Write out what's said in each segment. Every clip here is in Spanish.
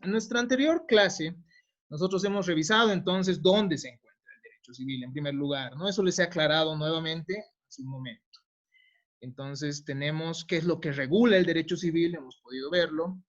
En nuestra anterior clase, nosotros hemos revisado entonces dónde se encuentra el derecho civil en primer lugar, ¿no? Eso les he aclarado nuevamente hace un momento. Entonces tenemos qué es lo que regula el derecho civil, hemos podido verlo.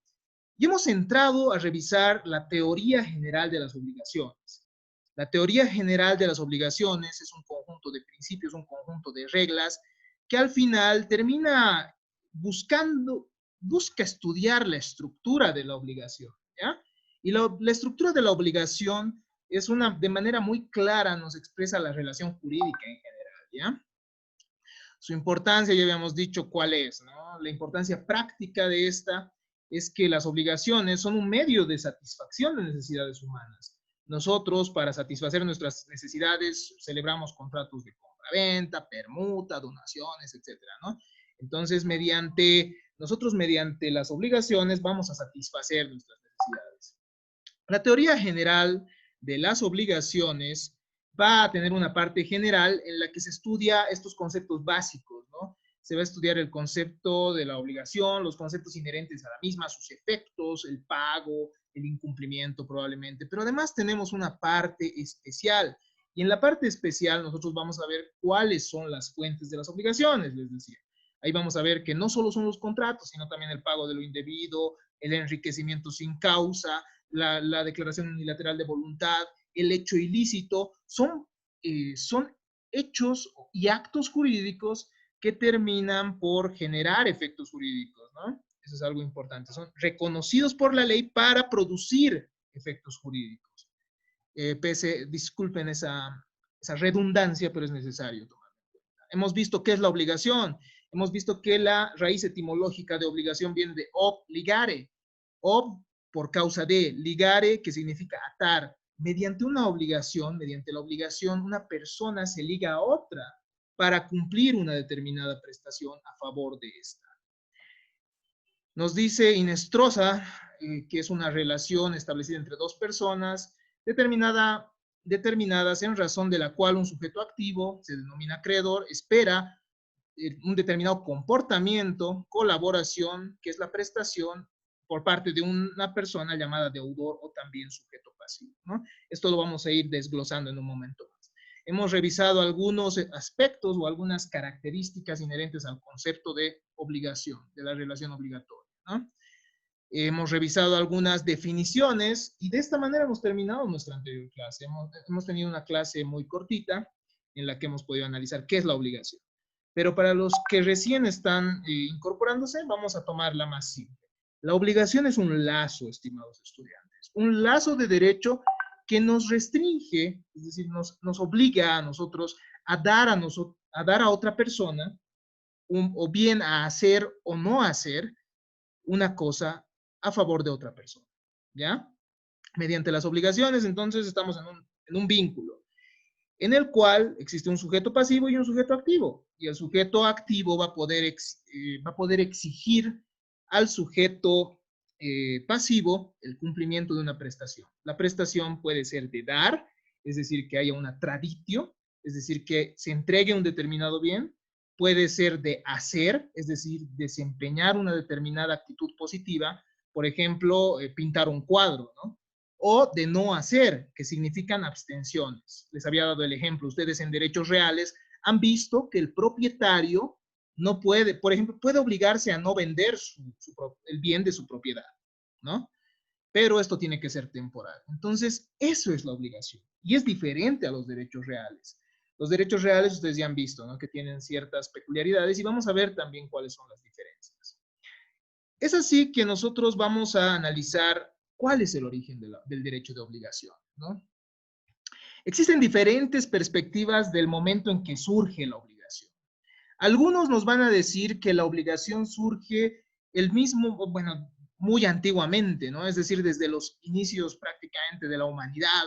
Y hemos entrado a revisar la teoría general de las obligaciones. La teoría general de las obligaciones es un conjunto de principios, un conjunto de reglas que al final termina busca estudiar la estructura de la obligación, ¿ya? Y la estructura de la obligación es de manera muy clara, nos expresa la relación jurídica en general, ¿ya? Su importancia, ya habíamos dicho cuál es, ¿no? La importancia práctica de esta es que las obligaciones son un medio de satisfacción de necesidades humanas. Nosotros, para satisfacer nuestras necesidades, celebramos contratos de compra-venta, permuta, donaciones, etcétera, ¿no? Entonces, nosotros mediante las obligaciones vamos a satisfacer nuestras necesidades. La teoría general de las obligaciones va a tener una parte general en la que se estudia estos conceptos básicos, ¿no? Se va a estudiar el concepto de la obligación, los conceptos inherentes a la misma, sus efectos, el pago, el incumplimiento probablemente, pero además tenemos una parte especial. Y en la parte especial nosotros vamos a ver cuáles son las fuentes de las obligaciones, les decía. Ahí vamos a ver que no solo son los contratos, sino también el pago de lo indebido, el enriquecimiento sin causa, la declaración unilateral de voluntad, el hecho ilícito, son hechos y actos jurídicos que terminan por generar efectos jurídicos, ¿no? Eso es algo importante. Son reconocidos por la ley para producir efectos jurídicos. Disculpen esa redundancia, pero es necesario tomarlo en cuenta. Hemos visto qué es la obligación. Hemos visto que la raíz etimológica de obligación viene de obligare. Ob por causa de, ligare, que significa atar. Mediante una obligación, mediante la obligación, una persona se liga a otra para cumplir una determinada prestación a favor de esta. Nos dice Inestrosa que es una relación establecida entre dos personas determinadas en razón de la cual un sujeto activo, se denomina acreedor, espera un determinado comportamiento, colaboración, que es la prestación por parte de una persona llamada deudor o también sujeto pasivo, ¿no? Esto lo vamos a ir desglosando en un momento más. Hemos revisado algunos aspectos o algunas características inherentes al concepto de obligación, de la relación obligatoria, ¿no? Hemos revisado algunas definiciones y de esta manera hemos terminado nuestra anterior clase. Hemos tenido una clase muy cortita en la que hemos podido analizar qué es la obligación. Pero para los que recién están incorporándose, vamos a tomar la más simple. La obligación es un lazo, estimados estudiantes, un lazo de derecho que nos restringe, es decir, nos obliga a nosotros a dar a otra persona o bien a hacer o no hacer una cosa a favor de otra persona, ¿ya? Mediante las obligaciones, entonces estamos en un vínculo en el cual existe un sujeto pasivo y un sujeto activo. Y el sujeto activo va a poder exigir al sujeto pasivo el cumplimiento de una prestación. La prestación puede ser de dar, es decir, que haya una traditio, es decir, que se entregue un determinado bien. Puede ser de hacer, es decir, desempeñar una determinada actitud positiva, por ejemplo, pintar un cuadro, ¿no? O de no hacer, que significan abstenciones. Les había dado el ejemplo, ustedes en derechos reales han visto que el propietario no puede, por ejemplo, puede obligarse a no vender el bien de su propiedad, ¿no? Pero esto tiene que ser temporal. Entonces, eso es la obligación y es diferente a los derechos reales. Los derechos reales ustedes ya han visto, ¿no? Que tienen ciertas peculiaridades y vamos a ver también cuáles son las diferencias. Es así que nosotros vamos a analizar cuál es el origen del derecho de obligación, ¿no? Existen diferentes perspectivas del momento en que surge la obligación. Algunos nos van a decir que la obligación surge bueno, muy antiguamente, ¿no? Es decir, desde los inicios prácticamente de la humanidad,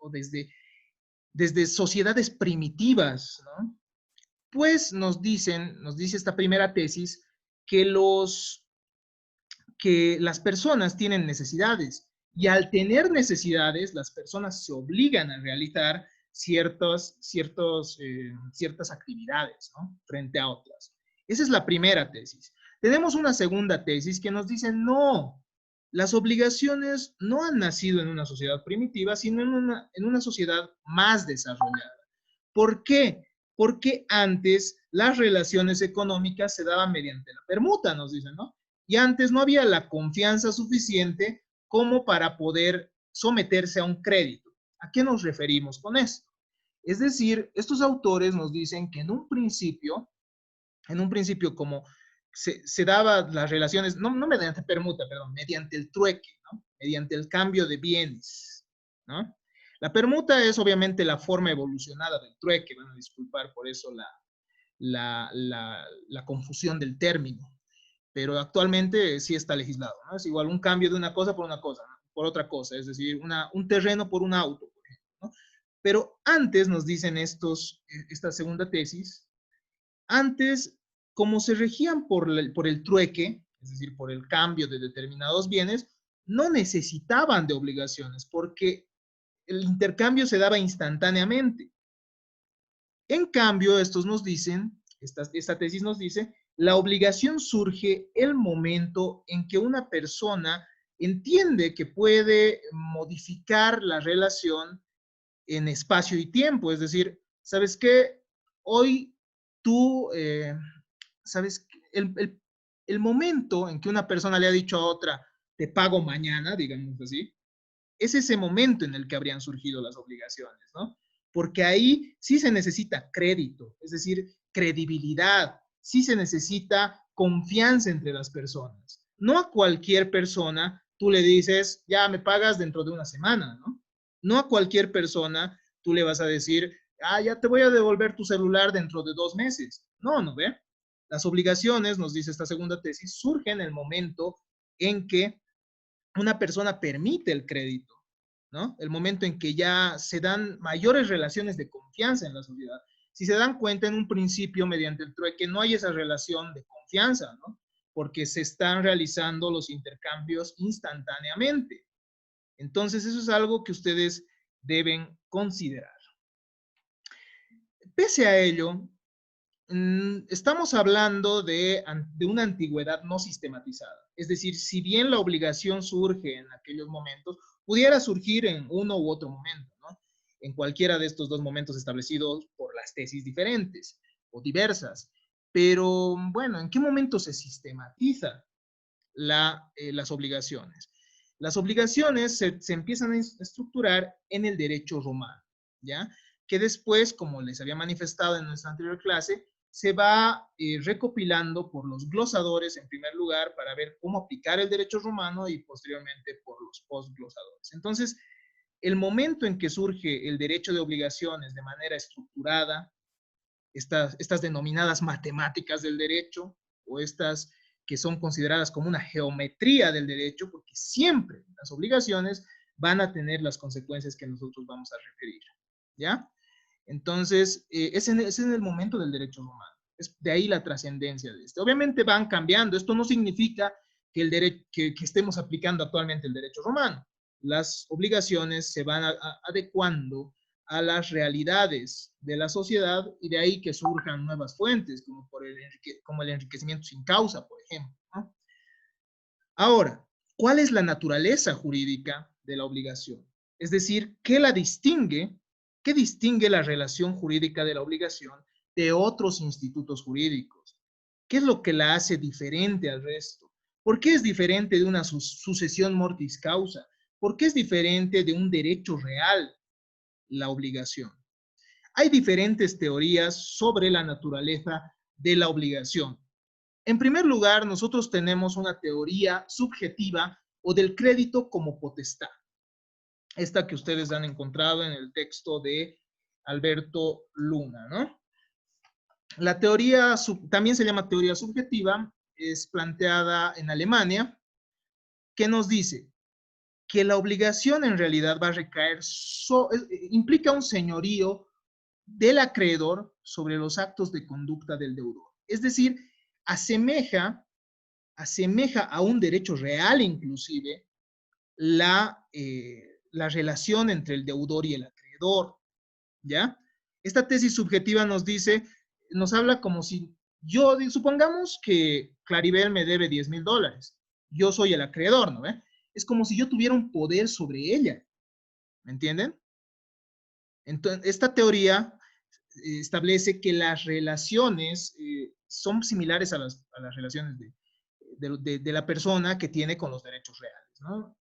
o desde sociedades primitivas, ¿no? Pues nos dice esta primera tesis que las personas tienen necesidades y al tener necesidades, las personas se obligan a realizar ciertas actividades, ¿no? Frente a otras. Esa es la primera tesis. Tenemos una segunda tesis que nos dice, no, Las obligaciones no han nacido en una sociedad primitiva, sino en una sociedad más desarrollada. ¿Por qué? Porque antes las relaciones económicas se daban mediante la permuta, nos dicen, ¿no? Y antes no había la confianza suficiente como para poder someterse a un crédito. ¿A qué nos referimos con esto? Es decir, estos autores nos dicen que en un principio como se daban las relaciones, no mediante permuta, perdón, mediante el trueque, ¿no? Mediante el cambio de bienes, ¿no? La permuta es obviamente la forma evolucionada del trueque, van a disculpar por eso la confusión del término, pero actualmente sí está legislado, ¿no? Es igual un cambio de una cosa por una cosa, ¿no? Por otra cosa, es decir, un terreno por un auto, por ejemplo, ¿no? Pero antes nos dicen esta segunda tesis, antes, como se regían por el trueque, es decir, por el cambio de determinados bienes, no necesitaban de obligaciones porque el intercambio se daba instantáneamente. En cambio, estos nos dicen, esta tesis nos dice, la obligación surge el momento en que una persona entiende que puede modificar la relación en espacio y tiempo. Es decir, ¿sabes qué? Hoy tú, ¿sabes? El momento en que una persona le ha dicho a otra, te pago mañana, digamos así, es ese momento en el que habrían surgido las obligaciones, ¿no? Porque ahí sí se necesita crédito, es decir, credibilidad, sí se necesita confianza entre las personas. No a cualquier persona tú le dices, ya me pagas dentro de una semana, ¿no? No a cualquier persona tú le vas a decir, ah, ya te voy a devolver tu celular dentro de 2 meses. No, ¿no ve? Las obligaciones, nos dice esta segunda tesis, surgen en el momento en que una persona permite el crédito, ¿no? El momento en que ya se dan mayores relaciones de confianza en la sociedad. Si se dan cuenta en un principio mediante el trueque no hay esa relación de confianza, ¿no? Porque se están realizando los intercambios instantáneamente. Entonces eso es algo que ustedes deben considerar. Pese a ello, estamos hablando de una antigüedad no sistematizada. Es decir, si bien la obligación surge en aquellos momentos, pudiera surgir en uno u otro momento, ¿no? En cualquiera de estos dos momentos establecidos por las tesis diferentes o diversas. Pero bueno, ¿en qué momento se sistematiza las obligaciones? Las obligaciones se empiezan a estructurar en el derecho romano, ¿ya? Que después, como les había manifestado en nuestra anterior clase, se va recopilando por los glosadores en primer lugar para ver cómo aplicar el derecho romano y posteriormente por los postglosadores. Entonces, el momento en que surge el derecho de obligaciones de manera estructurada, estas denominadas matemáticas del derecho o estas que son consideradas como una geometría del derecho, porque siempre las obligaciones van a tener las consecuencias que nosotros vamos a referir, ¿ya? Entonces, es en el momento del derecho romano. Es de ahí la trascendencia de esto. Obviamente van cambiando. Esto no significa que estemos aplicando actualmente el derecho romano. Las obligaciones se van adecuando a las realidades de la sociedad y de ahí que surjan nuevas fuentes, como el enriquecimiento sin causa, por ejemplo, ¿no? Ahora, ¿cuál es la naturaleza jurídica de la obligación? Es decir, ¿qué la distingue? ¿Qué distingue la relación jurídica de la obligación de otros institutos jurídicos? ¿Qué es lo que la hace diferente al resto? ¿Por qué es diferente de una sucesión mortis causa? ¿Por qué es diferente de un derecho real la obligación? Hay diferentes teorías sobre la naturaleza de la obligación. En primer lugar, nosotros tenemos una teoría subjetiva o del crédito como potestad. Esta que ustedes han encontrado en el texto de Alberto Luna, ¿no? La teoría, también se llama teoría subjetiva, es planteada en Alemania, que nos dice que la obligación en realidad va a recaer, implica un señorío del acreedor sobre los actos de conducta del deudor. Es decir, asemeja a un derecho real inclusive la relación entre el deudor y el acreedor, ¿ya? Esta tesis subjetiva nos dice, nos habla como si supongamos que Claribel me debe $10,000, yo soy el acreedor, ¿no ve? es como si yo tuviera un poder sobre ella. ¿Me entienden? Entonces, esta teoría establece que las relaciones son similares a las relaciones de la persona que tiene con los derechos reales, ¿no?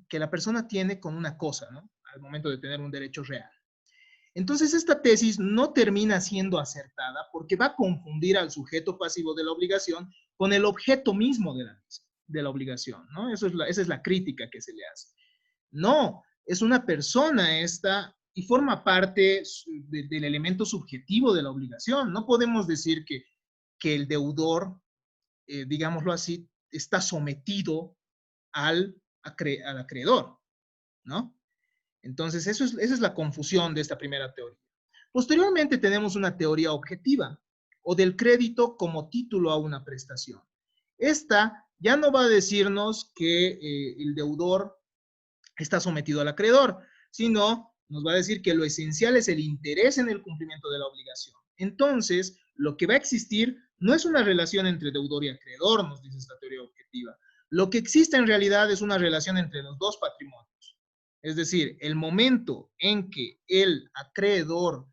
Que la persona tiene con una cosa, ¿no? Al momento de tener un derecho real. Entonces, esta tesis no termina siendo acertada porque va a confundir al sujeto pasivo de la obligación con el objeto mismo de la obligación, ¿no? Esa es la crítica que se le hace. No, es una persona esta y forma parte del elemento subjetivo de la obligación. No podemos decir que el deudor, digámoslo así, está sometido al acreedor, ¿no? Entonces, esa es la confusión de esta primera teoría. Posteriormente tenemos una teoría objetiva o del crédito como título a una prestación. Esta ya no va a decirnos que el deudor está sometido al acreedor, sino nos va a decir que lo esencial es el interés en el cumplimiento de la obligación. Entonces, lo que va a existir no es una relación entre deudor y acreedor, nos dice esta teoría objetiva. Lo que existe en realidad es una relación entre los dos patrimonios. Es decir, el momento en que el acreedor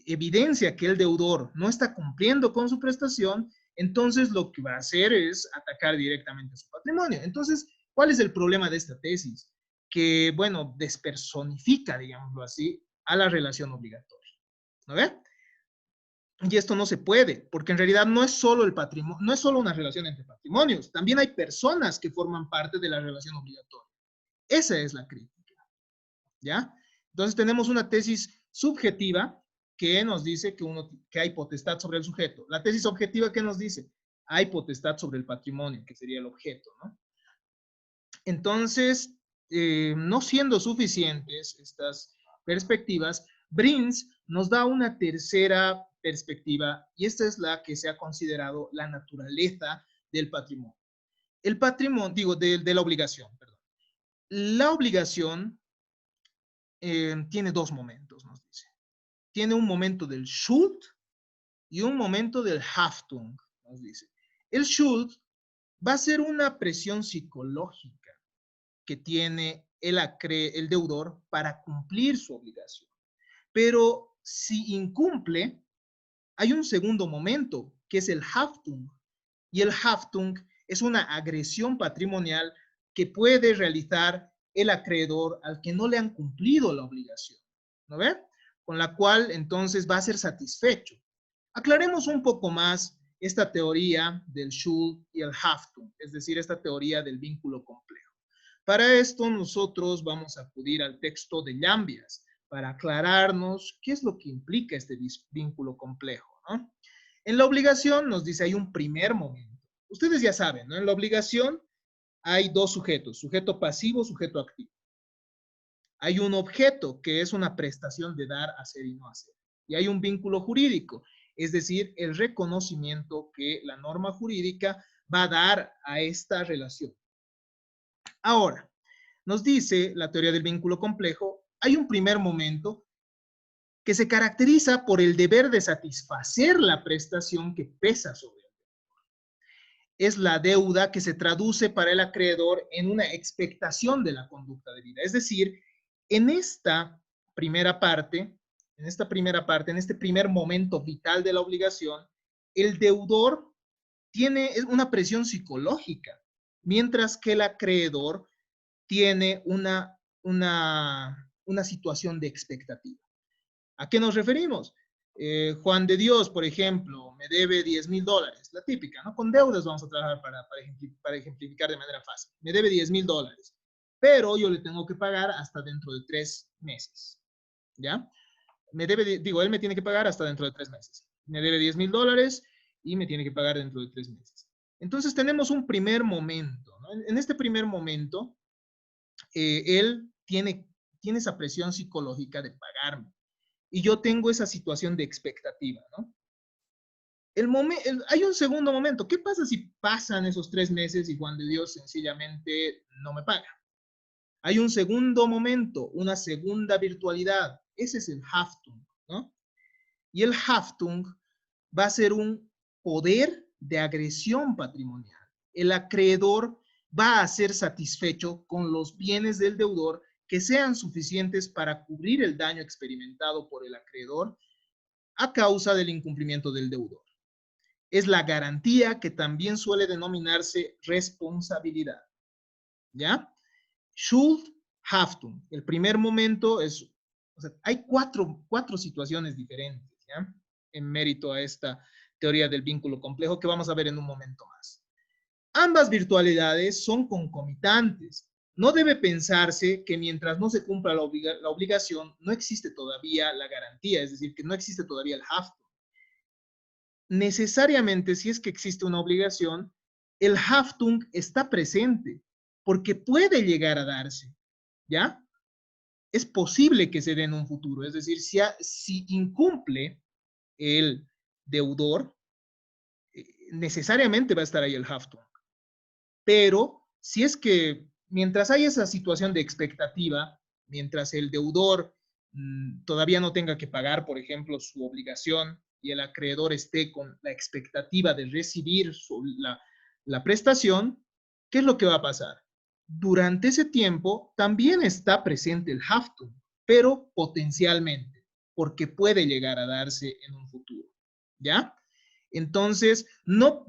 evidencia que el deudor no está cumpliendo con su prestación, entonces lo que va a hacer es atacar directamente su patrimonio. Entonces, ¿cuál es el problema de esta tesis? Que, bueno, despersonifica, digámoslo así, a la relación obligatoria. ¿No ve? Y esto no se puede, porque en realidad no es solo el patrimonio, no es solo una relación entre patrimonios, también hay personas que forman parte de la relación obligatoria. Esa es la crítica, ¿ya? Entonces tenemos una tesis subjetiva que nos dice que hay potestad sobre el sujeto. La tesis objetiva, ¿qué nos dice? Hay potestad sobre el patrimonio, que sería el objeto, ¿no? Entonces, no siendo suficientes estas perspectivas, Brins nos da una tercera perspectiva y esta es la que se ha considerado la naturaleza del patrimonio. El patrimonio, digo, de la obligación, perdón. La obligación tiene dos momentos, nos dice. Tiene un momento del Schuld y un momento del Haftung, nos dice. El Schuld va a ser una presión psicológica que tiene el deudor para cumplir su obligación. Pero si incumple, hay un segundo momento, que es el Haftung. Y el Haftung es una agresión patrimonial que puede realizar el acreedor al que no le han cumplido la obligación. ¿No ve? Con la cual entonces va a ser satisfecho. Aclaremos un poco más esta teoría del Schuld y el Haftung, es decir, esta teoría del vínculo complejo. Para esto nosotros vamos a acudir al texto de Llambias para aclararnos qué es lo que implica este vínculo complejo, ¿no? En la obligación nos dice hay un primer momento. Ustedes ya saben, ¿no? En la obligación hay dos sujetos, sujeto pasivo, sujeto activo. Hay un objeto que es una prestación de dar, hacer y no hacer. Y hay un vínculo jurídico, es decir, el reconocimiento que la norma jurídica va a dar a esta relación. Ahora, nos dice la teoría del vínculo complejo, hay un primer momento que se caracteriza por el deber de satisfacer la prestación que pesa sobre él. Es la deuda que se traduce para el acreedor en una expectación de la conducta debida. Es decir, en esta primera parte, en este primer momento vital de la obligación, el deudor tiene una presión psicológica, mientras que el acreedor tiene una situación de expectativa. ¿A qué nos referimos? Juan de Dios, por ejemplo, me debe $10,000, la típica, ¿no? Con deudas vamos a trabajar para ejemplificar de manera fácil. Me debe $10,000, pero yo le tengo que pagar hasta dentro de 3 meses, ¿ya? Él me tiene que pagar hasta dentro de 3 meses. Me debe $10,000 y me tiene que pagar dentro de 3 meses. Entonces tenemos un primer momento, ¿no? En este primer momento, él tiene esa presión psicológica de pagarme. Y yo tengo esa situación de expectativa, ¿no? Hay un segundo momento. ¿Qué pasa si pasan esos 3 meses y Juan de Dios sencillamente no me paga? Hay un segundo momento, una segunda virtualidad. Ese es el Haftung, ¿no? Y el Haftung va a ser un poder de agresión patrimonial. El acreedor va a ser satisfecho con los bienes del deudor que sean suficientes para cubrir el daño experimentado por el acreedor a causa del incumplimiento del deudor. Es la garantía que también suele denominarse responsabilidad. ¿Ya? Schuld, Haftung. El primer momento es, o sea, hay cuatro situaciones diferentes, ¿ya? En mérito a esta teoría del vínculo complejo que vamos a ver en un momento más. Ambas virtualidades son concomitantes. No debe pensarse que mientras no se cumpla la obligación, no existe todavía la garantía, es decir, que no existe todavía el Haftung. Necesariamente, si es que existe una obligación, el Haftung está presente, porque puede llegar a darse, ¿ya? Es posible que se dé en un futuro, es decir, si incumple el deudor, necesariamente va a estar ahí el Haftung. Pero si es que mientras hay esa situación de expectativa, mientras el deudor todavía no tenga que pagar, por ejemplo, su obligación y el acreedor esté con la expectativa de recibir la prestación, ¿qué es lo que va a pasar? Durante ese tiempo también está presente el Haftung, pero potencialmente, porque puede llegar a darse en un futuro, ¿ya? Entonces, no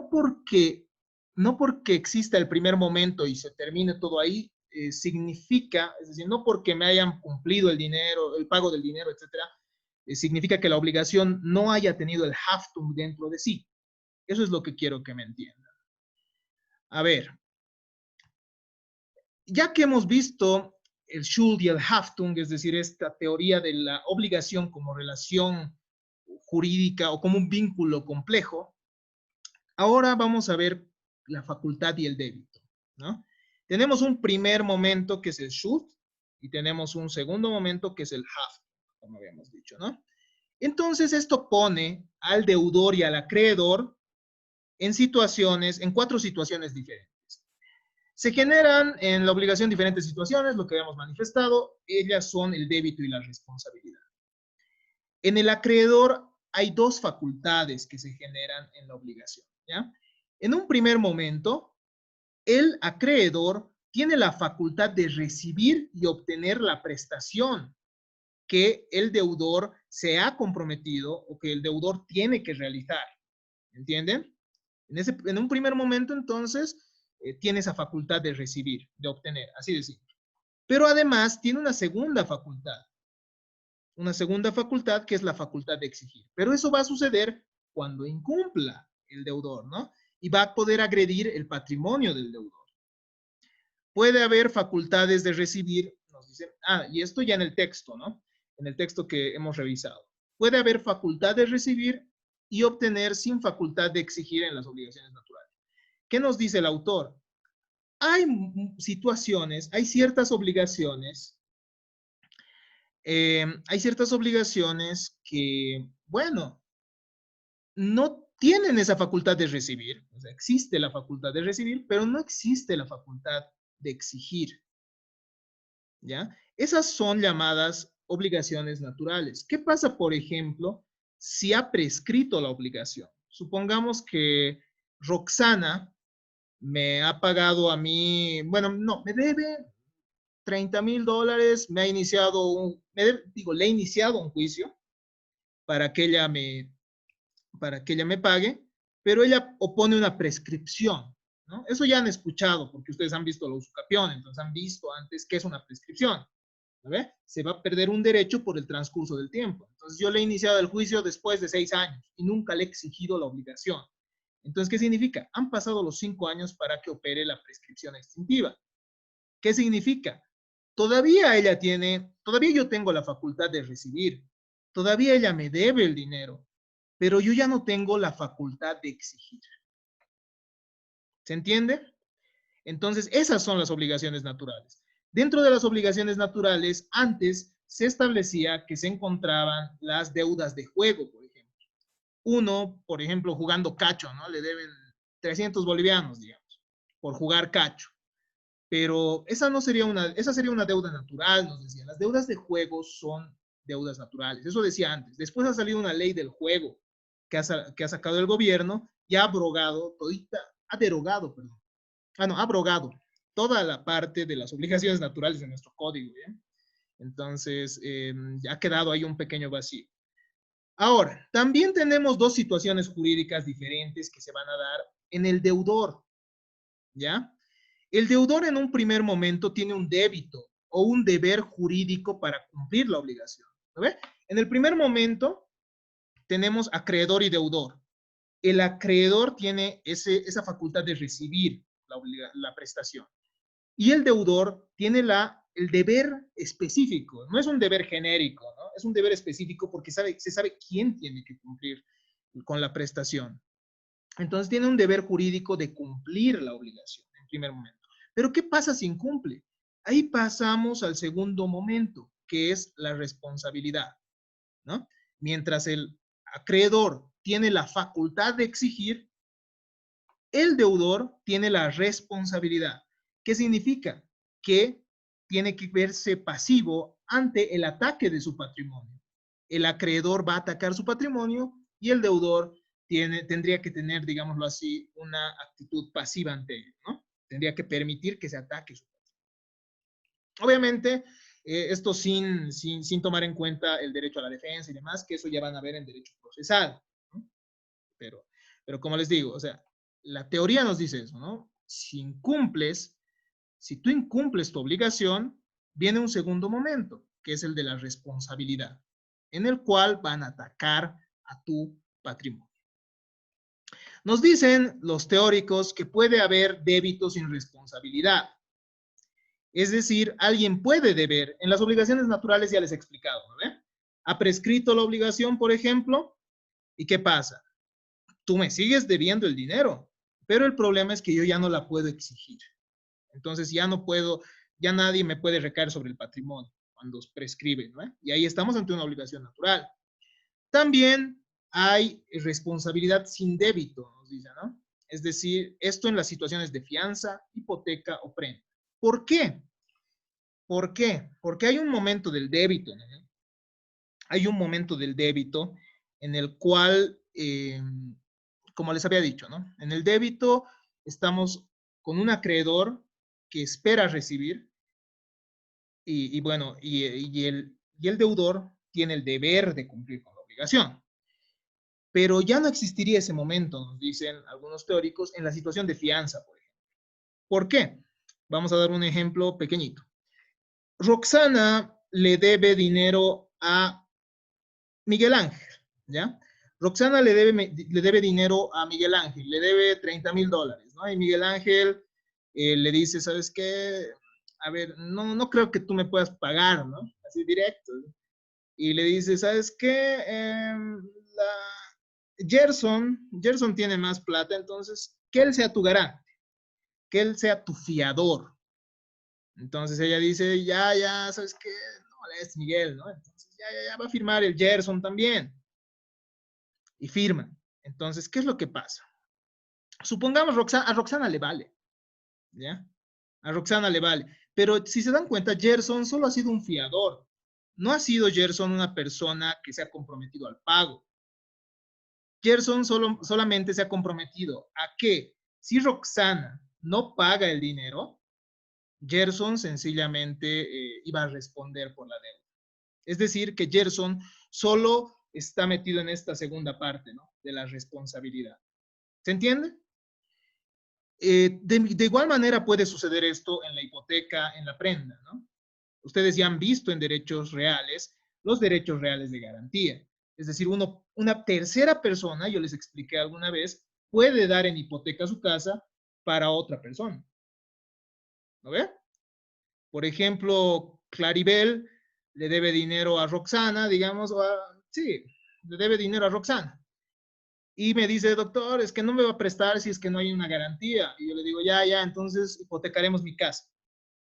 porque exista el primer momento y se termine todo ahí, significa, es decir, no porque me hayan cumplido el dinero, el pago del dinero, etcétera, significa que la obligación no haya tenido el Haftung dentro de sí. Eso es lo que quiero que me entiendan. A ver, ya que hemos visto el Schuld y el Haftung, es decir, esta teoría de la obligación como relación jurídica o como un vínculo complejo, ahora vamos a ver la facultad y el débito, ¿no? Tenemos un primer momento que es el Schuld y tenemos un segundo momento que es el Haftung, como habíamos dicho, ¿no? Entonces, esto pone al deudor y al acreedor en cuatro situaciones diferentes. Se generan en la obligación diferentes situaciones, lo que habíamos manifestado, ellas son el débito y la responsabilidad. En el acreedor hay dos facultades que se generan en la obligación, ¿ya? En un primer momento, el acreedor tiene la facultad de recibir y obtener la prestación que el deudor se ha comprometido o que el deudor tiene que realizar. ¿Entienden? En un primer momento, entonces, tiene esa facultad de recibir, de obtener, así de simple. Pero además tiene una segunda facultad que es la facultad de exigir. Pero eso va a suceder cuando incumpla el deudor, ¿no? Y va a poder agredir el patrimonio del deudor. Puede haber facultades de recibir, nos dicen, y esto ya en el texto, ¿no? En el texto que hemos revisado. Puede haber facultad de recibir y obtener sin facultad de exigir en las obligaciones naturales. ¿Qué nos dice el autor? Hay situaciones, hay ciertas obligaciones que, bueno, no tienen esa facultad de recibir. O sea, existe la facultad de recibir, pero no existe la facultad de exigir. ¿Ya? Esas son llamadas obligaciones naturales. ¿Qué pasa, por ejemplo, si ha prescrito la obligación? Supongamos que Roxana me ha pagado a mí, bueno, no, me debe $30,000, me ha iniciado le he iniciado un juicio para que ella me pague, pero ella opone una prescripción, ¿no? Eso ya han escuchado, porque ustedes han visto la usucapión, entonces han visto antes qué es una prescripción, ¿no? Se va a perder un derecho por el transcurso del tiempo. Entonces yo le he iniciado el juicio después de 6 años y nunca le he exigido la obligación. Entonces, ¿qué significa? Han pasado los 5 años para que opere la prescripción extintiva. ¿Qué significa? Todavía yo tengo la facultad de recibir, todavía ella me debe el dinero, pero yo ya no tengo la facultad de exigir. ¿Se entiende? Entonces, esas son las obligaciones naturales. Dentro de las obligaciones naturales, antes se establecía que se encontraban las deudas de juego, por ejemplo. Uno, por ejemplo, jugando cacho, ¿no? Le deben 300 bolivianos, digamos, por jugar cacho. Pero esa sería una deuda natural, nos decían. Las deudas de juego son deudas naturales. Eso decía antes. Después ha salido una ley del juego que ha sacado el gobierno y ha derogado abrogado toda la parte de las obligaciones naturales de nuestro código, ¿ya? Entonces, ha quedado ahí un pequeño vacío. Ahora, también tenemos dos situaciones jurídicas diferentes que se van a dar en el deudor, ¿ya? El deudor en un primer momento tiene un débito o un deber jurídico para cumplir la obligación, ¿no ve? En el primer momento tenemos acreedor y deudor. El acreedor tiene esa facultad de recibir la prestación y el deudor tiene el deber específico, no es un deber genérico, ¿no? Es un deber específico porque se sabe quién tiene que cumplir con la prestación. Entonces tiene un deber jurídico de cumplir la obligación en primer momento. Pero ¿qué pasa si incumple? Ahí pasamos al segundo momento, que es la responsabilidad, ¿no? Mientras el acreedor tiene la facultad de exigir, el deudor tiene la responsabilidad. ¿Qué significa? Que tiene que verse pasivo ante el ataque de su patrimonio. El acreedor va a atacar su patrimonio y el deudor tendría que tener, digámoslo así, una actitud pasiva ante él, ¿no? Tendría que permitir que se ataque su patrimonio. Obviamente, esto sin tomar en cuenta el derecho a la defensa y demás, que eso ya van a ver en derecho procesal, ¿no? Pero como les digo, o sea, la teoría nos dice eso, ¿no? Si tú incumples tu obligación, viene un segundo momento, que es el de la responsabilidad, en el cual van a atacar a tu patrimonio. Nos dicen los teóricos que puede haber débito sin responsabilidad. Es decir, alguien puede deber, en las obligaciones naturales ya les he explicado, ¿no? Ha prescrito la obligación, por ejemplo, ¿y qué pasa? Tú me sigues debiendo el dinero, pero el problema es que yo ya no la puedo exigir. Entonces ya no puedo, ya nadie me puede recaer sobre el patrimonio cuando prescribe, ¿no? Y ahí estamos ante una obligación natural. También hay responsabilidad sin débito, nos dice, ¿no? Es decir, esto en las situaciones de fianza, hipoteca o prenda. ¿Por qué? ¿Por qué? Porque hay un momento del débito, ¿no? Hay un momento del débito en el cual, como les había dicho, ¿no? En el débito estamos con un acreedor que espera recibir y bueno, y el deudor tiene el deber de cumplir con la obligación. Pero ya no existiría ese momento, nos dicen algunos teóricos, en la situación de fianza, por ejemplo. ¿Por qué? Vamos a dar un ejemplo pequeñito. Roxana le debe dinero a Miguel Ángel, ¿ya? Roxana le debe dinero a Miguel Ángel, le debe $30,000, ¿no? Y Miguel Ángel le dice, ¿sabes qué? A ver, no creo que tú me puedas pagar, ¿no? Así directo. Y le dice, ¿sabes qué? Gerson tiene más plata, entonces que él sea tu garante, que él sea tu fiador. Entonces ella dice, ya, ¿sabes qué? No, es Miguel, ¿no? Entonces ya va a firmar el Gerson también. Y firman. Entonces, ¿qué es lo que pasa? Supongamos a Roxana le vale, ¿ya? A Roxana le vale. Pero si se dan cuenta, Gerson solo ha sido un fiador. No ha sido Gerson una persona que se ha comprometido al pago. Gerson solamente se ha comprometido a que si Roxana no paga el dinero, Gerson sencillamente iba a responder por la deuda. Es decir, que Gerson solo está metido en esta segunda parte, ¿no? De la responsabilidad. ¿Se entiende? De igual manera puede suceder esto en la hipoteca, en la prenda, ¿no? Ustedes ya han visto en derechos reales los derechos reales de garantía. Es decir, una tercera persona, yo les expliqué alguna vez, puede dar en hipoteca su casa para otra persona. ¿Lo ve? Por ejemplo, Claribel le debe dinero a Roxana, digamos, sí, le debe dinero a Roxana. Y me dice, doctor, es que no me va a prestar si es que no hay una garantía. Y yo le digo, ya, entonces hipotecaremos mi casa,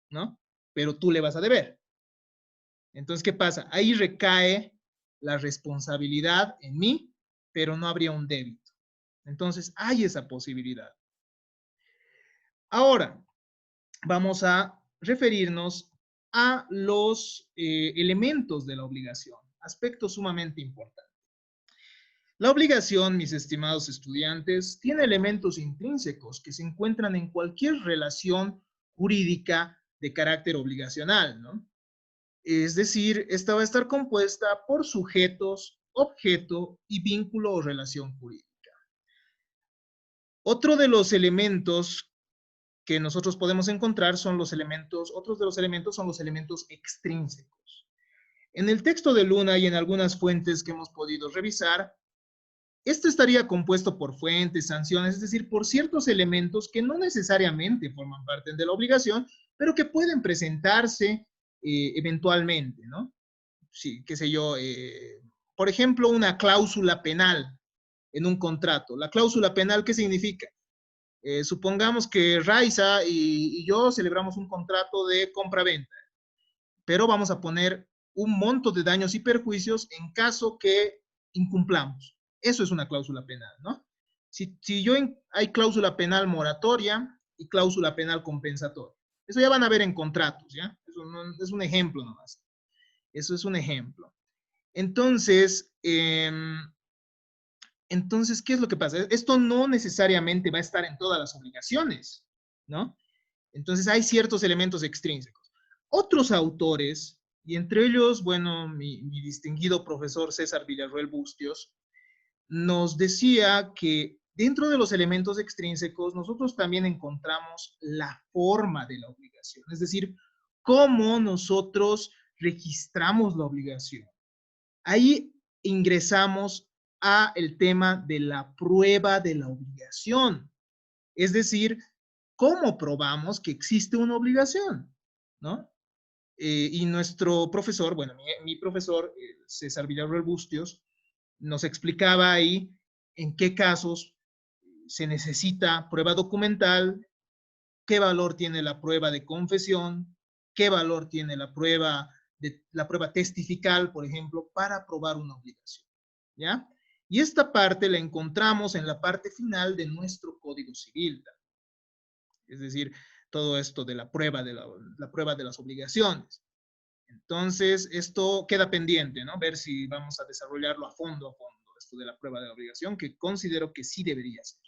¿no? Pero tú le vas a deber. Entonces, ¿qué pasa? Ahí recae la responsabilidad en mí, pero no habría un débito. Entonces, hay esa posibilidad. Ahora, vamos a referirnos a los elementos de la obligación, aspecto sumamente importante. La obligación, mis estimados estudiantes, tiene elementos intrínsecos que se encuentran en cualquier relación jurídica de carácter obligacional, ¿no? Es decir, esta va a estar compuesta por sujetos, objeto y vínculo o relación jurídica. Otro de los elementos que nosotros podemos encontrar son los elementos, otros de los elementos son los elementos extrínsecos. En el texto de Luna y en algunas fuentes que hemos podido revisar, este estaría compuesto por fuentes, sanciones, es decir, por ciertos elementos que no necesariamente forman parte de la obligación, pero que pueden presentarse eventualmente, ¿no? Sí, qué sé yo, por ejemplo, una cláusula penal en un contrato. La cláusula penal, ¿qué significa? Supongamos que Raiza y yo celebramos un contrato de compra-venta, pero vamos a poner un monto de daños y perjuicios en caso que incumplamos. Eso es una cláusula penal, ¿no? Si yo hay cláusula penal moratoria y cláusula penal compensatoria. Eso ya van a ver en contratos, ¿ya? Eso no, es un ejemplo nomás. Eso es un ejemplo. Entonces, ¿qué es lo que pasa? Esto no necesariamente va a estar en todas las obligaciones, ¿no? Entonces, hay ciertos elementos extrínsecos. Otros autores, y entre ellos, bueno, mi distinguido profesor César Villarroel Bustios, nos decía que dentro de los elementos extrínsecos, nosotros también encontramos la forma de la obligación, es decir, cómo nosotros registramos la obligación. Ahí ingresamos a el tema de la prueba de la obligación, es decir, cómo probamos que existe una obligación, ¿no? Y nuestro profesor, bueno, mi profesor, César Villarroel Bustios, nos explicaba ahí en qué casos se necesita prueba documental, qué valor tiene la prueba de confesión, qué valor tiene la prueba testifical, por ejemplo, para probar una obligación, ¿ya? Y esta parte la encontramos en la parte final de nuestro Código Civil. Es decir, todo esto de la prueba de las obligaciones. Entonces, esto queda pendiente, ¿no? Ver si vamos a desarrollarlo a fondo, esto de la prueba de la obligación, que considero que sí debería ser.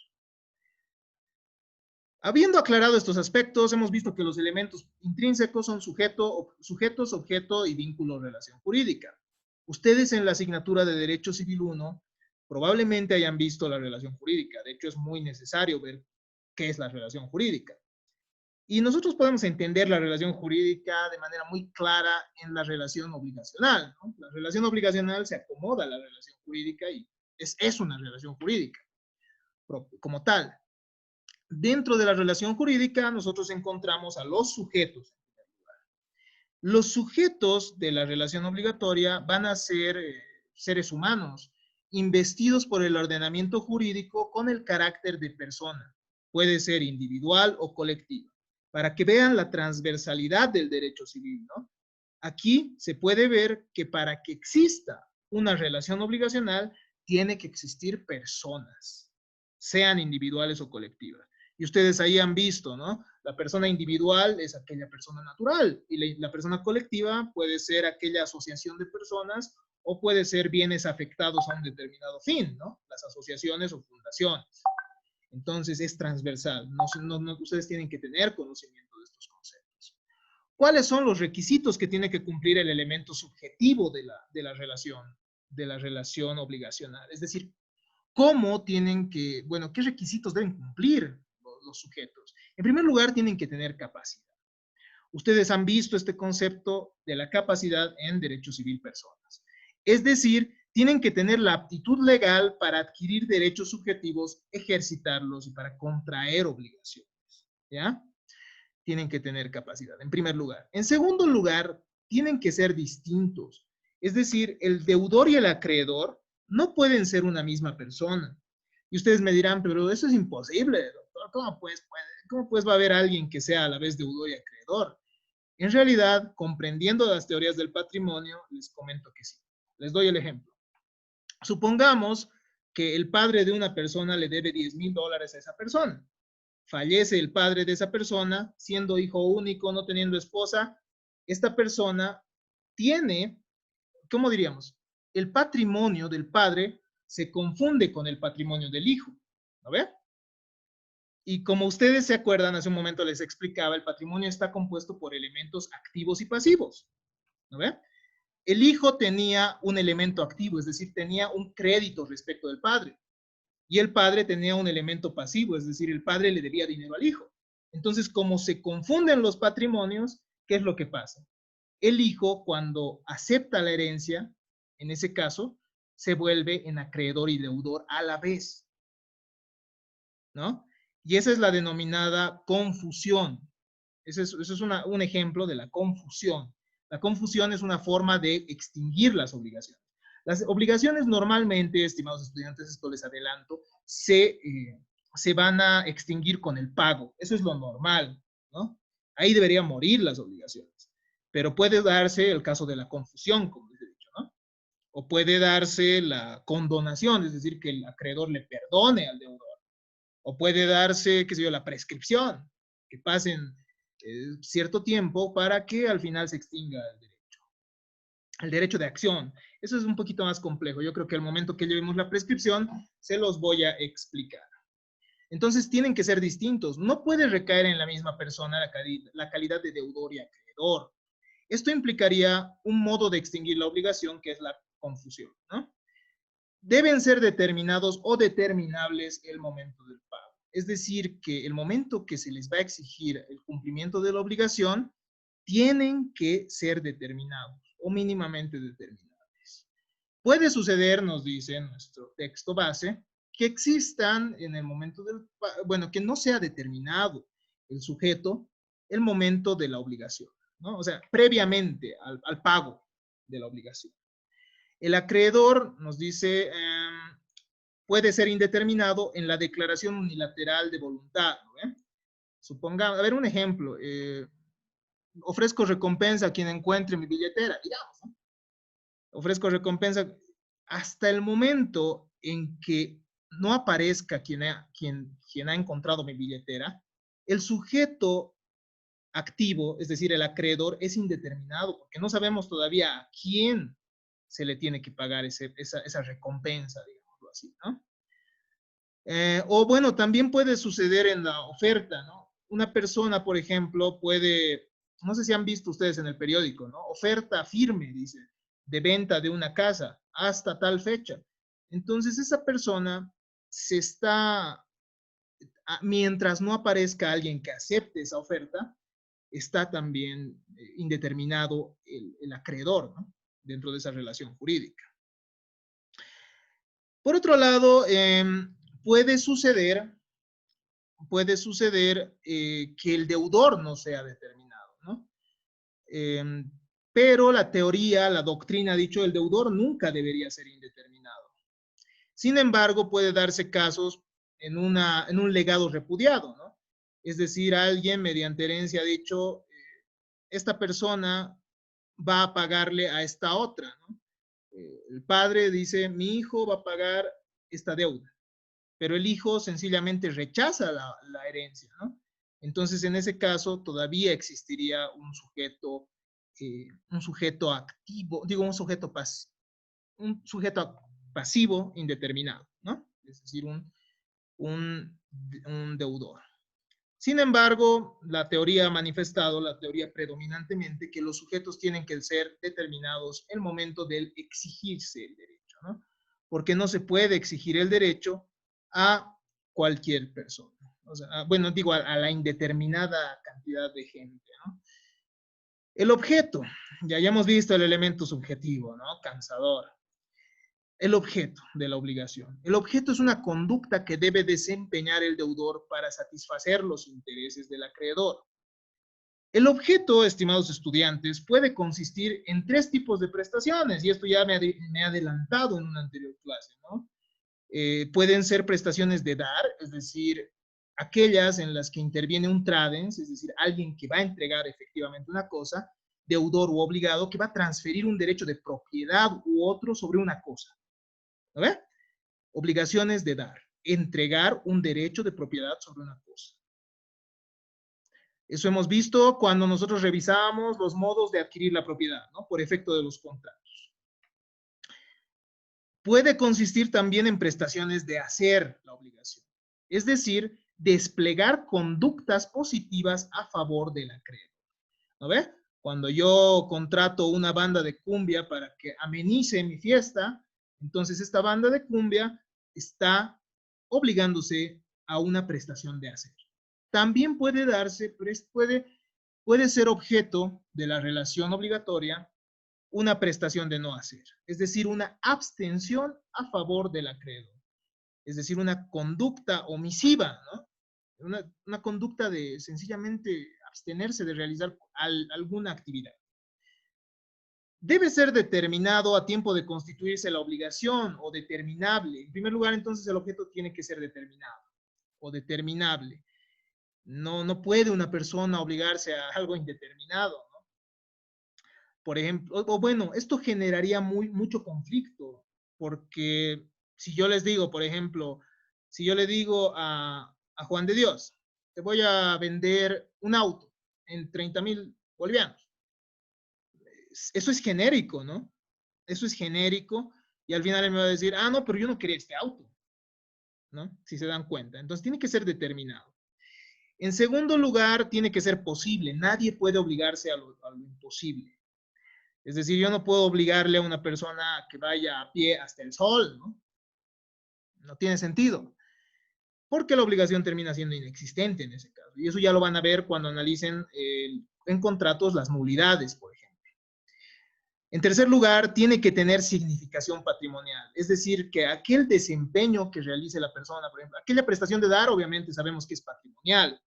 Habiendo aclarado estos aspectos, hemos visto que los elementos intrínsecos son sujetos, objeto y vínculo de relación jurídica. Ustedes en la asignatura de Derecho Civil 1 probablemente hayan visto la relación jurídica. De hecho, es muy necesario ver qué es la relación jurídica. Y nosotros podemos entender la relación jurídica de manera muy clara en la relación obligacional, ¿no? La relación obligacional se acomoda a la relación jurídica y es una relación jurídica como tal. Dentro de la relación jurídica nosotros encontramos a los sujetos. Los sujetos de la relación obligatoria van a ser seres humanos, investidos por el ordenamiento jurídico con el carácter de persona. Puede ser individual o colectivo, para que vean la transversalidad del derecho civil, ¿no? Aquí se puede ver que para que exista una relación obligacional, tiene que existir personas, sean individuales o colectivas. Y ustedes ahí han visto, ¿no? La persona individual es aquella persona natural y la persona colectiva puede ser aquella asociación de personas o puede ser bienes afectados a un determinado fin, ¿no? Las asociaciones o fundaciones. Entonces es transversal. Ustedes tienen que tener conocimiento de estos conceptos. ¿Cuáles son los requisitos que tiene que cumplir el elemento subjetivo de la relación obligacional? Es decir, ¿cómo tienen que, bueno, qué requisitos deben cumplir los sujetos? En primer lugar, tienen que tener capacidad. Ustedes han visto este concepto de la capacidad en derecho civil personas. Es decir, tienen que tener la aptitud legal para adquirir derechos subjetivos, ejercitarlos y para contraer obligaciones, ¿ya? Tienen que tener capacidad, en primer lugar. En segundo lugar, tienen que ser distintos. Es decir, el deudor y el acreedor no pueden ser una misma persona. Y ustedes me dirán, pero eso es imposible, doctor. ¿Cómo pues va a haber alguien que sea a la vez deudor y acreedor? En realidad, comprendiendo las teorías del patrimonio, les comento que sí. Les doy el ejemplo. Supongamos que el padre de una persona le debe $10,000 a esa persona. Fallece el padre de esa persona, siendo hijo único, no teniendo esposa. Esta persona tiene, ¿cómo diríamos? El patrimonio del padre se confunde con el patrimonio del hijo, ¿no ve? Y como ustedes se acuerdan, hace un momento les explicaba, el patrimonio está compuesto por elementos activos y pasivos, ¿no ve? El hijo tenía un elemento activo, es decir, tenía un crédito respecto del padre. Y el padre tenía un elemento pasivo, es decir, el padre le debía dinero al hijo. Entonces, como se confunden los patrimonios, ¿qué es lo que pasa? El hijo, cuando acepta la herencia, en ese caso, se vuelve en acreedor y deudor a la vez, ¿no? Y esa es la denominada confusión. Ese es un ejemplo de la confusión. La confusión es una forma de extinguir las obligaciones. Las obligaciones normalmente, estimados estudiantes, esto les adelanto, se van a extinguir con el pago. Eso es lo normal, ¿no? Ahí deberían morir las obligaciones. Pero puede darse el caso de la confusión, como les he dicho, ¿no? O puede darse la condonación, es decir, que el acreedor le perdone al deudor. O puede darse, qué sé yo, la prescripción, que pasen cierto tiempo para que al final se extinga el derecho de acción. Eso es un poquito más complejo. Yo creo que al momento que llevemos la prescripción, se los voy a explicar. Entonces, tienen que ser distintos. No puede recaer en la misma persona la calidad de deudor y acreedor. Esto implicaría un modo de extinguir la obligación, que es la confusión, ¿no? Deben ser determinados o determinables el momento del pago. Es decir, que el momento que se les va a exigir el cumplimiento de la obligación, tienen que ser determinados o mínimamente determinables. Puede suceder, nos dice nuestro texto base, que existan en el momento del, bueno, que no sea determinado el sujeto el momento de la obligación, ¿no? O sea, previamente al pago de la obligación. El acreedor, nos dice, puede ser indeterminado en la declaración unilateral de voluntad, ¿no? Supongamos, a ver, un ejemplo, ofrezco recompensa a quien encuentre mi billetera, digamos, ¿no? Ofrezco recompensa hasta el momento en que no aparezca quien ha encontrado mi billetera, el sujeto activo, es decir, el acreedor, es indeterminado, porque no sabemos todavía a quién se le tiene que pagar esa recompensa, digámoslo así, ¿no? O bueno, también puede suceder en la oferta, ¿no? Una persona, por ejemplo, puede, no sé si han visto ustedes en el periódico, ¿no? Oferta firme, dice, de venta de una casa hasta tal fecha. Entonces, esa persona se está, mientras no aparezca alguien que acepte esa oferta, está también indeterminado el acreedor, ¿no? Dentro de esa relación jurídica. Por otro lado, puede suceder que el deudor no sea determinado, ¿no? Pero la teoría, la doctrina ha dicho el deudor nunca debería ser indeterminado. Sin embargo, puede darse casos en un legado repudiado, ¿no? Es decir, alguien mediante herencia ha dicho, esta persona va a pagarle a esta otra, ¿no? El padre dice, mi hijo va a pagar esta deuda, pero el hijo sencillamente rechaza la herencia, ¿no? Entonces, en ese caso, todavía existiría un sujeto activo, digo, un sujeto pasivo indeterminado, ¿no? Es decir, un deudor. Sin embargo, la teoría ha manifestado, la teoría predominantemente, que los sujetos tienen que ser determinados en el momento del exigirse el derecho, ¿no? Porque no se puede exigir el derecho a cualquier persona. O sea, bueno, digo, a la indeterminada cantidad de gente, ¿no? El objeto, ya hemos visto el elemento subjetivo, ¿no? Cansador. El objeto de la obligación. El objeto es una conducta que debe desempeñar el deudor para satisfacer los intereses del acreedor. El objeto, estimados estudiantes, puede consistir en 3 tipos de prestaciones, y esto ya me he adelantado en una anterior clase, ¿no? Pueden ser prestaciones de dar, es decir, aquellas en las que interviene un tradens, es decir, alguien que va a entregar efectivamente una cosa, deudor u obligado, que va a transferir un derecho de propiedad u otro sobre una cosa. ¿No ve? Obligaciones de dar, entregar un derecho de propiedad sobre una cosa. Eso hemos visto cuando nosotros revisábamos los modos de adquirir la propiedad, ¿no? Por efecto de los contratos. Puede consistir también en prestaciones de hacer la obligación, es decir, desplegar conductas positivas a favor del acreedor. ¿No ve? Cuando yo contrato una banda de cumbia para que amenice mi fiesta, entonces esta banda de cumbia está obligándose a una prestación de hacer. También puede darse, puede ser objeto de la relación obligatoria una prestación de no hacer, es decir, una abstención a favor del acreedor, es decir, una conducta omisiva, ¿no? Una conducta de sencillamente abstenerse de realizar alguna actividad. Debe ser determinado a tiempo de constituirse la obligación o determinable. En primer lugar, entonces, el objeto tiene que ser determinado o determinable. No puede una persona obligarse a algo indeterminado, ¿no? Por ejemplo, o bueno, esto generaría mucho conflicto, porque si yo les digo, por ejemplo, si yo le digo a Juan de Dios, te voy a vender un auto en 30,000 bolivianos. Eso es genérico, ¿no? Eso es genérico y al final él me va a decir, ah, no, pero yo no quería este auto, ¿no? Si se dan cuenta. Entonces tiene que ser determinado. En segundo lugar, tiene que ser posible. Nadie puede obligarse a lo imposible. Es decir, yo no puedo obligarle a una persona a que vaya a pie hasta el sol, ¿no? No tiene sentido. Porque la obligación termina siendo inexistente en ese caso. Y eso ya lo van a ver cuando analicen en contratos las nulidades, por ejemplo. En tercer lugar, tiene que tener significación patrimonial, es decir, que aquel desempeño que realice la persona, por ejemplo, aquella prestación de dar, obviamente sabemos que es patrimonial.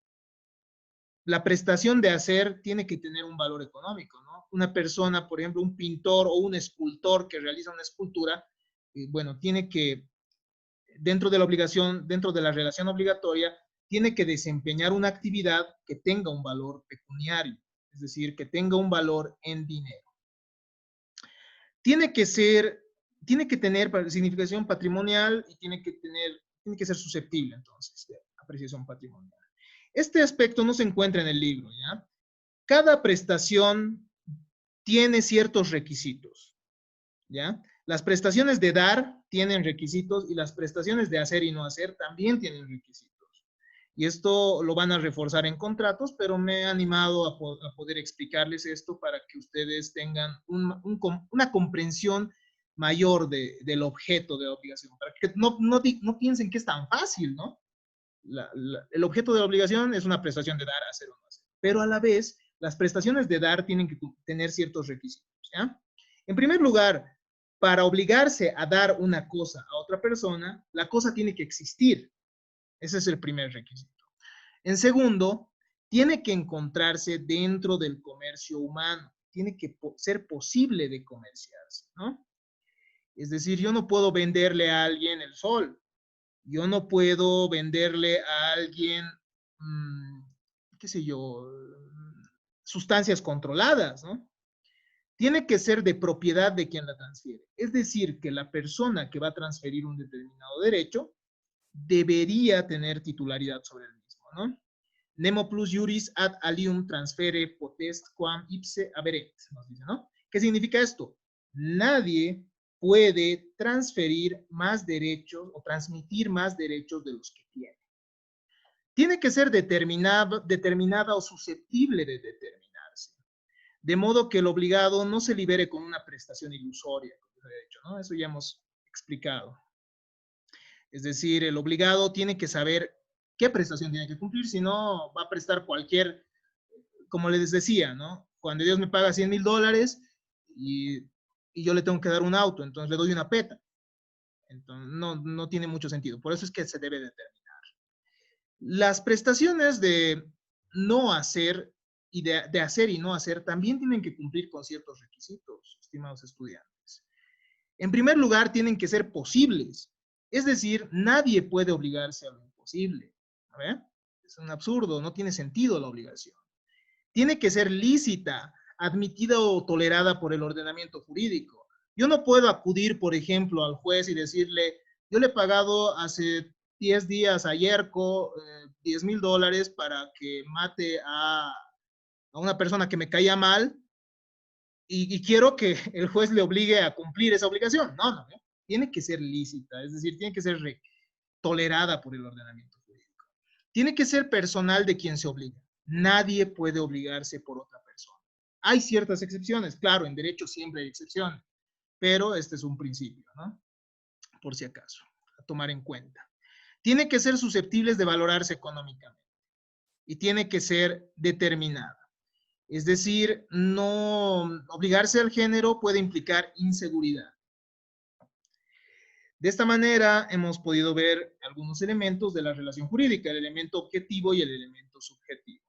La prestación de hacer tiene que tener un valor económico, ¿no? Una persona, por ejemplo, un pintor o un escultor que realiza una escultura, bueno, tiene que, dentro de la obligación, dentro de la relación obligatoria, tiene que desempeñar una actividad que tenga un valor pecuniario, es decir, que tenga un valor en dinero. Tiene que tener significación patrimonial y tiene que ser susceptible, entonces, de apreciación patrimonial. Este aspecto no se encuentra en el libro, ¿ya? Cada prestación tiene ciertos requisitos, ¿ya? Las prestaciones de dar tienen requisitos y las prestaciones de hacer y no hacer también tienen requisitos. Y esto lo van a reforzar en contratos, pero me he animado a poder explicarles esto para que ustedes tengan una comprensión mayor del objeto de la obligación, para que no piensen que es tan fácil, ¿no? El objeto de la obligación es una prestación de dar, hacer o no hacer, pero a la vez las prestaciones de dar tienen que tener ciertos requisitos, ¿ya? En primer lugar, para obligarse a dar una cosa a otra persona, la cosa tiene que existir. Ese es el primer requisito. En segundo, tiene que encontrarse dentro del comercio humano. Tiene que ser posible de comerciarse, ¿no? Es decir, yo no puedo venderle a alguien el sol. Yo no puedo venderle a alguien, qué sé yo, sustancias controladas, ¿no? Tiene que ser de propiedad de quien la transfiere. Es decir, que la persona que va a transferir un determinado derecho debería tener titularidad sobre el mismo, ¿no? Nemo plus juris ad alium transfere potest quam ipse haberet, nos dice, ¿no? ¿Qué significa esto? Nadie puede transferir más derechos o transmitir más derechos de los que tiene. Tiene que ser determinada o susceptible de determinarse, de modo que el obligado no se libere con una prestación ilusoria, como he dicho, ¿no? Eso ya hemos explicado. Es decir, el obligado tiene que saber qué prestación tiene que cumplir, si no va a prestar cualquier, como les decía, ¿no? Cuando Dios me paga $100,000 y yo le tengo que dar un auto, entonces le doy una peta. Entonces, no tiene mucho sentido. Por eso es que se debe determinar. Las prestaciones de no hacer y de hacer y no hacer también tienen que cumplir con ciertos requisitos, estimados estudiantes. En primer lugar, tienen que ser posibles. Es decir, nadie puede obligarse a lo imposible. ¿A ver? Es un absurdo, no tiene sentido la obligación. Tiene que ser lícita, admitida o tolerada por el ordenamiento jurídico. Yo no puedo acudir, por ejemplo, al juez y decirle, yo le he pagado hace 10 días a Yerko $10,000 para que mate a una persona que me caía mal y quiero que el juez le obligue a cumplir esa obligación. No, tiene que ser lícita, es decir, tiene que ser tolerada por el ordenamiento jurídico. Tiene que ser personal de quien se obliga. Nadie puede obligarse por otra persona. Hay ciertas excepciones, claro, en derecho siempre hay excepciones, pero este es un principio, ¿no? Por si acaso, a tomar en cuenta. Tiene que ser susceptibles de valorarse económicamente y tiene que ser determinada. Es decir, no obligarse al género puede implicar inseguridad. De esta manera hemos podido ver algunos elementos de la relación jurídica, el elemento objetivo y el elemento subjetivo.